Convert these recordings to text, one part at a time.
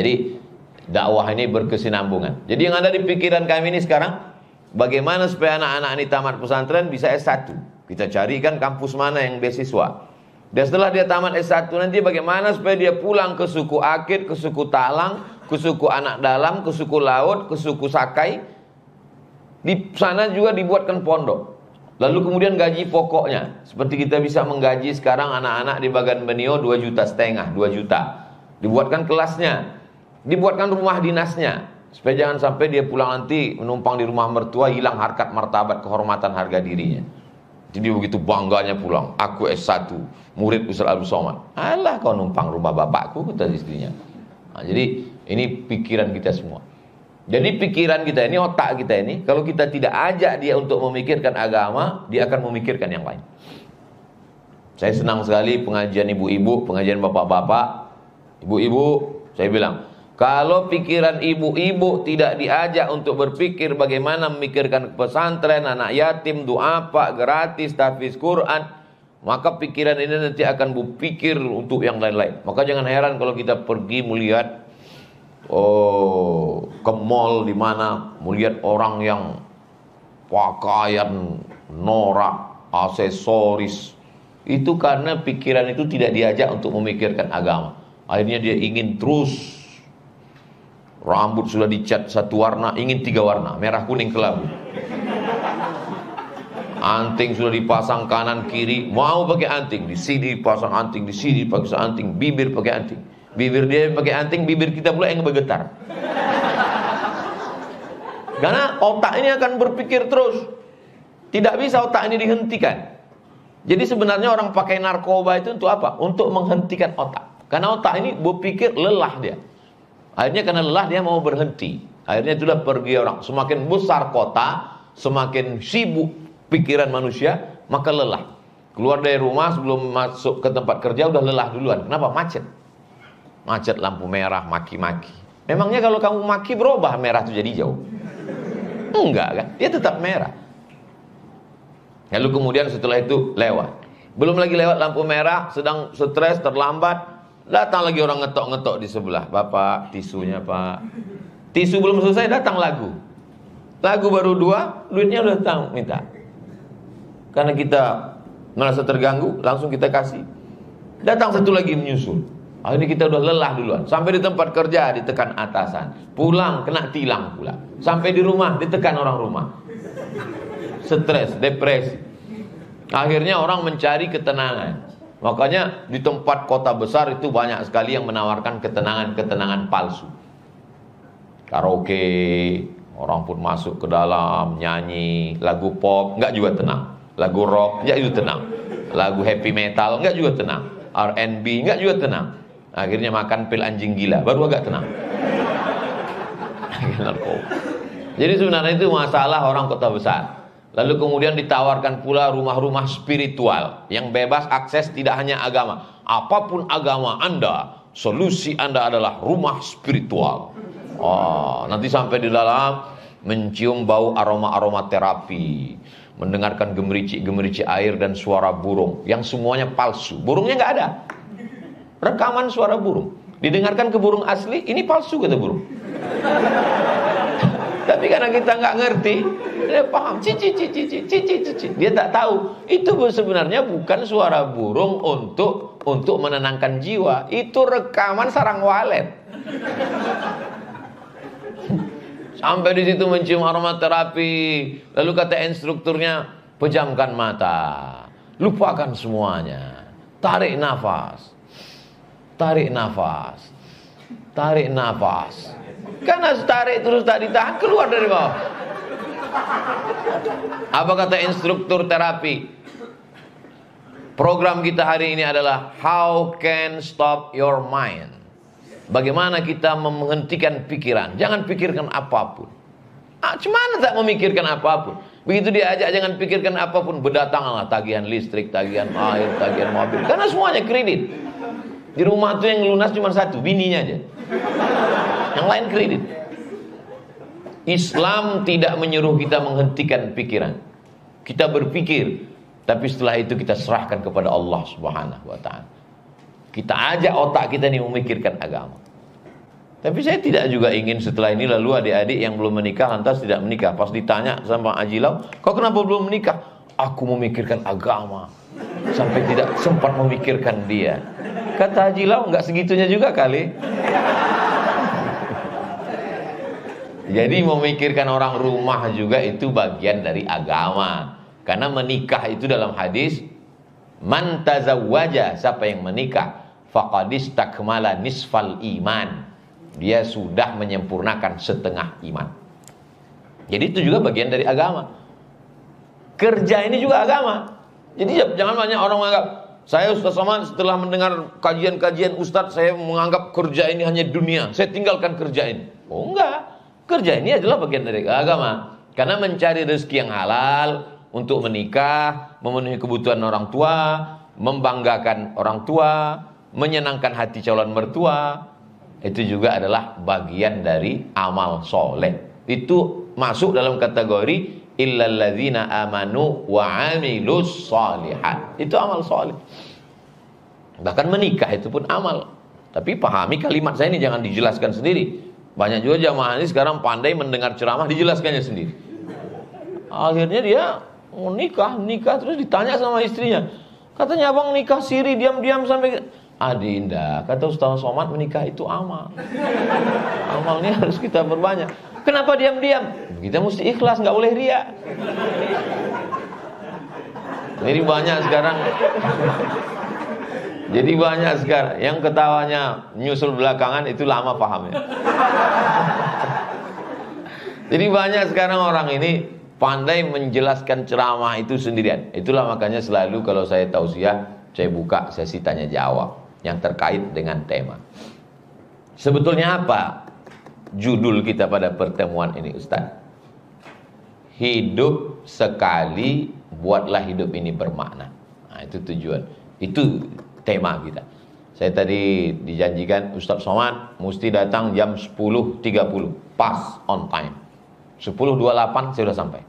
Jadi dakwah ini berkesinambungan. Jadi yang ada di pikiran kami ini sekarang, bagaimana supaya anak-anak ini tamat pesantren bisa S1. Kita carikan kampus mana yang beasiswa. Dan setelah dia tamat S1 nanti bagaimana supaya dia pulang ke suku Akit, ke suku Talang, ke suku Anak Dalam, ke suku Laut, ke suku Sakai. Di sana juga dibuatkan pondok. Lalu kemudian gaji pokoknya, seperti kita bisa menggaji sekarang anak-anak di Bagan Benio 2,5 juta, 2 juta. Dibuatkan kelasnya, dibuatkan rumah dinasnya, supaya jangan sampai dia pulang nanti menumpang di rumah mertua, hilang harkat martabat kehormatan harga dirinya. Jadi begitu bangganya pulang, aku S1, murid Ustaz Abdul Somad. Alah kau numpang rumah bapakku, kata istrinya. Nah, jadi ini pikiran kita semua. Jadi pikiran kita ini, otak kita ini, kalau kita tidak ajak dia untuk memikirkan agama, dia akan memikirkan yang lain. Saya senang sekali pengajian ibu-ibu, pengajian bapak-bapak. Ibu-ibu, saya bilang, kalau pikiran ibu-ibu tidak diajak untuk berpikir bagaimana memikirkan pesantren, anak yatim, doa pak, gratis, tahfiz Quran, maka pikiran ini nanti akan berpikir untuk yang lain-lain. Maka jangan heran kalau kita pergi melihat ke mall di mana melihat orang yang pakaian norak, aksesoris. Itu karena pikiran itu tidak diajak untuk memikirkan agama. Akhirnya dia ingin terus. Rambut sudah dicat satu warna, ingin 3 warna, merah, kuning, kelabu. Anting sudah dipasang kanan kiri, mau pakai anting, di sini pasang anting, di sini pakai anting, bibir pakai anting. Bibir dia pakai anting, bibir kita pula yang bergetar. Karena otak ini akan berpikir terus. Tidak bisa otak ini dihentikan. Jadi sebenarnya orang pakai narkoba itu untuk apa? Untuk menghentikan otak. Karena otak ini berpikir lelah dia. Akhirnya karena lelah dia mau berhenti. Akhirnya itulah pergi orang. Semakin besar kota, semakin sibuk pikiran manusia, maka lelah. Keluar dari rumah sebelum masuk ke tempat kerja udah lelah duluan. Kenapa? Macet. Macet, lampu merah, maki-maki. Memangnya kalau kamu maki berubah merah itu jadi jauh? Enggak kan? Dia tetap merah. Lalu kemudian setelah itu lewat. Belum lagi lewat lampu merah, sedang stres, terlambat. Datang lagi orang ngetok-ngetok di sebelah. Bapak, tisunya pak. Tisu belum selesai, datang lagu. Lagu baru 2, duitnya udah datang, minta. Karena kita merasa terganggu, langsung kita kasih. Datang satu lagi menyusul. Akhirnya kita udah lelah duluan. Sampai di tempat kerja ditekan atasan. Pulang kena tilang pula. Sampai di rumah ditekan orang rumah. Stres, depresi. Akhirnya orang mencari ketenangan. Makanya di tempat kota besar itu banyak sekali yang menawarkan ketenangan-ketenangan palsu. Karaoke, orang pun masuk ke dalam, nyanyi, lagu pop, enggak juga tenang. Lagu rock, enggak juga tenang. Lagu heavy metal, enggak juga tenang. R&B, enggak juga tenang. Akhirnya makan pil anjing gila, baru agak tenang. Jadi sebenarnya itu masalah orang kota besar. Lalu kemudian ditawarkan pula rumah-rumah spiritual yang bebas akses, tidak hanya agama. Apapun agama Anda, solusi Anda adalah rumah spiritual. Oh, nanti sampai di dalam mencium bau aroma-aroma terapi, mendengarkan gemericik-gemericik air dan suara burung yang semuanya palsu. Burungnya nggak ada. Rekaman suara burung. Didengarkan ke burung asli, ini palsu kata burung. Tapi karena kita nggak ngerti, dia paham cici. Dia tak tahu itu sebenarnya bukan suara burung untuk menenangkan jiwa. Itu rekaman sarang walet. Sampai di situ mencium aromaterapi. Lalu kata instrukturnya, pejamkan mata, lupakan semuanya, tarik nafas, tarik nafas, tarik nafas. Karena tarik terus tak ditahan, keluar dari bawah. Apa kata instruktur terapi? Program kita hari ini adalah How can stop your mind? Bagaimana kita menghentikan pikiran? Jangan pikirkan apapun. Cuman tak memikirkan apapun. Begitu diajak jangan pikirkan apapun, berdatanganlah tagihan listrik, tagihan air, tagihan mobil. Karena semuanya kredit. Di rumah tuh yang lunas cuma satu, bininya aja. Yang lain kredit. Islam tidak menyuruh kita menghentikan pikiran. Kita berpikir, tapi setelah itu kita serahkan kepada Allah Subhanahu wa ta'ala. Kita ajak otak kita ini memikirkan agama. Tapi saya tidak juga ingin setelah ini lalu adik-adik yang belum menikah lantas tidak menikah. Pas ditanya sama Haji Lau, kau kenapa belum menikah? Aku memikirkan agama. Sampai tidak sempat memikirkan dia. Kata Haji Lau, enggak segitunya juga kali. Jadi memikirkan orang rumah juga itu bagian dari agama. Karena menikah itu dalam hadis, man tazawwaja, siapa yang menikah, faqad istakmala nisfal iman. Dia sudah menyempurnakan setengah iman. Jadi itu juga bagian dari agama. Kerja ini juga agama. Jadi jangan banyak orang menganggap, saya Ustaz Somad setelah mendengar kajian-kajian Ustaz, saya menganggap kerja ini hanya dunia, saya tinggalkan kerja ini. Oh enggak, kerja ini adalah bagian dari agama. Karena mencari rezeki yang halal, untuk menikah, memenuhi kebutuhan orang tua, membanggakan orang tua, menyenangkan hati calon mertua, itu juga adalah bagian dari amal soleh. Itu masuk dalam kategori illalladzina amanu wa amilus solihat. Itu amal soleh. Bahkan menikah itu pun amal. Tapi pahami kalimat saya ini, jangan dijelaskan sendiri. Banyak juga jamaah ini sekarang pandai mendengar ceramah, dijelaskannya sendiri. Akhirnya dia mau nikah terus ditanya sama istrinya. Katanya abang nikah siri diam-diam sampai... Adinda, kata Ustaz Somad, menikah itu amal. Amalnya harus kita perbanyak. Kenapa diam-diam? Kita mesti ikhlas, nggak boleh ria. Jadi banyak sekarang yang ketawanya nyusul belakangan itu lama pahamnya. Jadi banyak sekarang orang ini pandai menjelaskan ceramah itu sendirian. Itulah makanya selalu kalau saya tausiah, saya buka sesi tanya jawab yang terkait dengan tema. Sebetulnya apa judul kita pada pertemuan ini, Ustaz? Hidup sekali, buatlah hidup ini bermakna. Nah, itu tujuan. Itu tema kita. Saya tadi dijanjikan Ustaz Somad mesti datang jam 10.30, pas on time. 10.28 saya sudah sampai.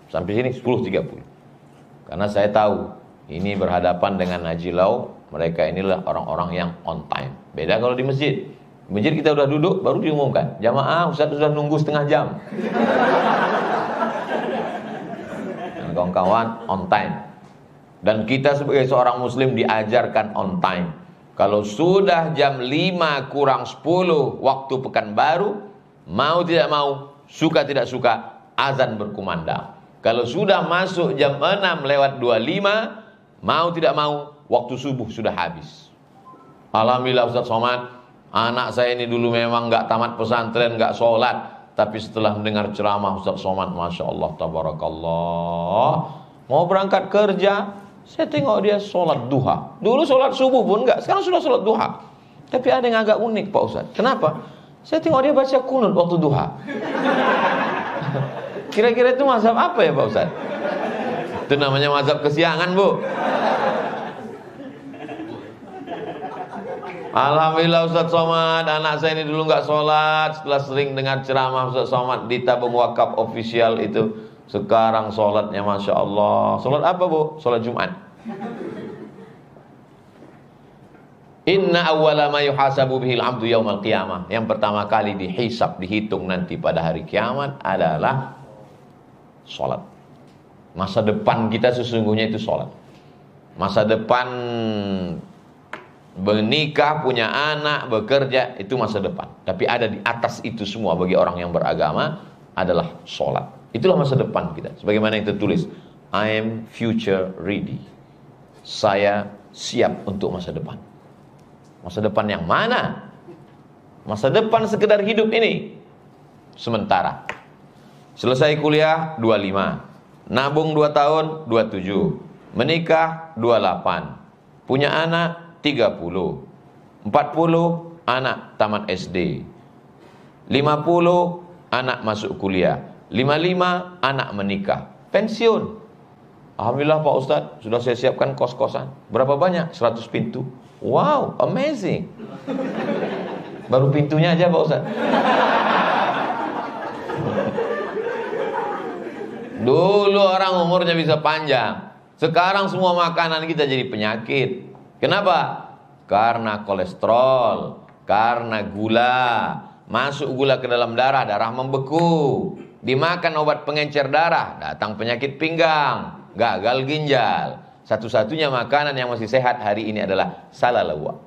Sampai sini 10.30. Karena saya tahu ini berhadapan dengan Haji Lau, mereka inilah orang-orang yang on time. Beda kalau di masjid. Di masjid kita udah duduk baru diumumkan, jamaah Ustaz sudah nunggu setengah jam. Dan kawan-kawan on time. Dan kita sebagai seorang muslim diajarkan on time. Kalau sudah jam 5 kurang 10 waktu Pekanbaru, mau tidak mau, suka tidak suka, azan berkumandang. Kalau sudah masuk jam 6:25, mau tidak mau, waktu subuh sudah habis. Alhamdulillah Ustaz Somad, anak saya ini dulu memang gak tamat pesantren, gak sholat, tapi setelah mendengar ceramah Ustaz Somad, Masya Allah, tabarakallah, mau berangkat kerja, saya tengok dia sholat duha. Dulu sholat subuh pun enggak, sekarang sudah sholat duha. Tapi ada yang agak unik Pak Ustaz. Kenapa? Saya tengok dia baca kunut waktu duha. Kira-kira itu mazhab apa ya Pak Ustaz? Itu namanya mazhab kesiangan, Bu. Alhamdulillah Ustaz Somad, anak saya ini dulu enggak sholat, setelah sering dengar ceramah Ustaz Somad di tabung wakaf official itu, sekarang sholatnya Masya Allah. Sholat apa Bu? Sholat Jumat. Inna awwala ma yuhasabu bihil abdu yaumal qiyamah. Yang pertama kali dihisab, dihitung nanti pada hari kiamat adalah sholat. Masa depan kita sesungguhnya itu sholat. Masa depan menikah, punya anak, bekerja, itu masa depan. Tapi ada di atas itu semua bagi orang yang beragama adalah sholat. Itulah masa depan kita. Sebagaimana yang tertulis, I am future ready. Saya siap untuk masa depan. Masa depan yang mana? Masa depan sekedar hidup ini sementara. Selesai kuliah 25, nabung 2 tahun 27, menikah 28, punya anak 30, 40 anak tamat SD, 50 anak masuk kuliah, 55 anak menikah, pensiun. Alhamdulillah Pak Ustadz, sudah saya siapkan kos-kosan. Berapa banyak? 100 pintu. Wow, amazing. Baru pintunya aja Pak Ustadz. Dulu orang umurnya bisa panjang. Sekarang semua makanan kita jadi penyakit. Kenapa? Karena kolesterol, Karena gula. Masuk gula ke dalam darah, darah membeku. Dimakan obat pengencer darah, datang penyakit pinggang, gagal ginjal. Satu-satunya makanan yang masih sehat hari ini adalah salalawa.